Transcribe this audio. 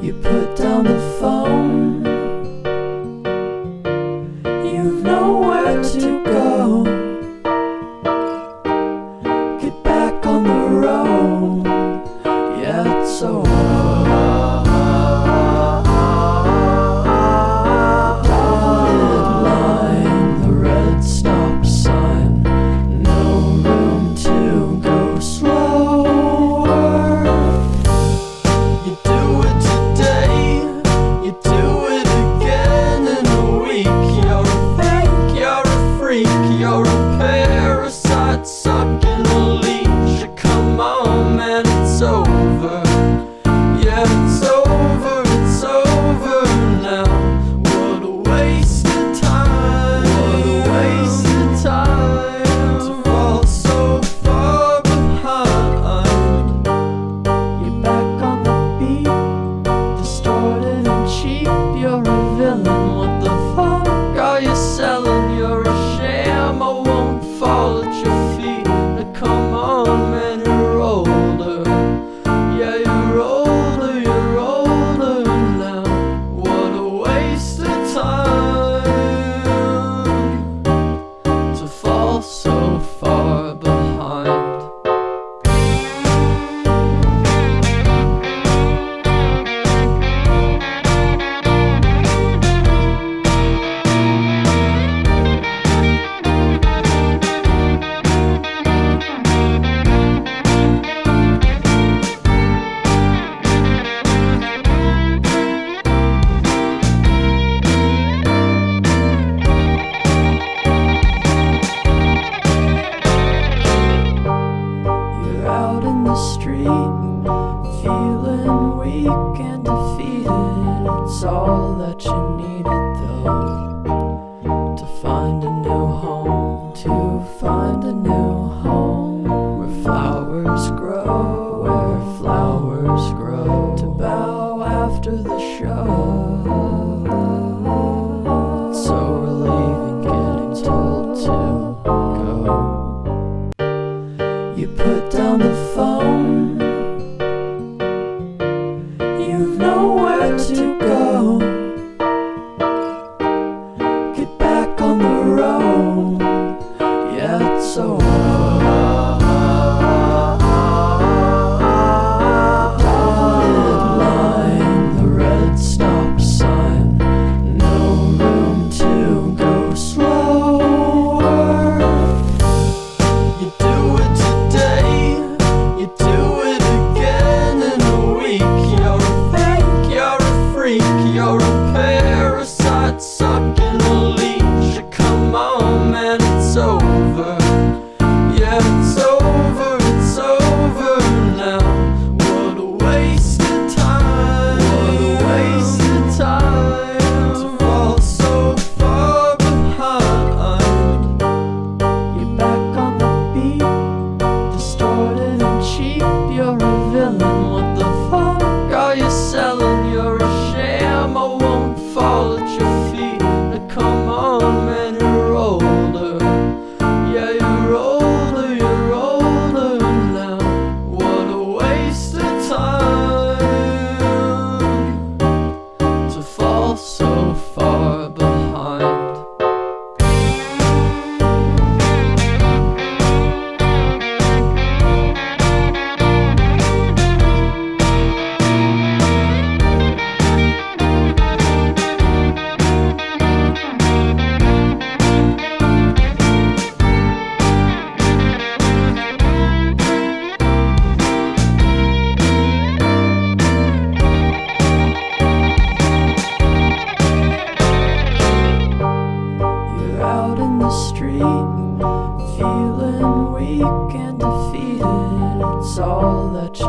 You put down the phone, you've nowhere to go. Get back on the road, yeah, it's over. Dotted line, the red stop sign, no room to go slower. You do it today, you do it again in a week. You're a fake, you're a freak, you're a parasite sucking a leech. Come on, man, it's over. Yeah, it's over, it's over now. What a waste of time, what a waste of time to fall so far behind. You're back on the beat, distorted and cheap. You're a villain, what the fuck are you selling? You're a sham, I won't fall at your feet. Now come on, man, you're older. Yeah, you're older, you're older now. What a waste of time to fall so far behind. Out in the street, feeling weak and defeated. It's all that you needed though, to find a new home, to find a new home, where flowers grow, where flowers grow, to bow after the show. It's so relieving getting told to go. You put down the phone, you've nowhere to go. Get back on the road, yeah, it's over. Dotted line, the red stop sign, no room to go slower. You do it today, you do it again in a week. You're a fake, you're a freak, you're a parasite sucking a leech. Come on, man, it's over. Yeah, it's over, it's over now. What a waste of time, what a waste of time to fall so far behind. You're back on the beat, distorted and cheap. You're a villain, what the fuck are you selling? You're a sham, I won't fall at your feet. Now come on, man, you're older. Yeah, you're older, you're older now. What a waste of time to fall so far behind. You're out in the street, feeling weak and defeated. It's all that you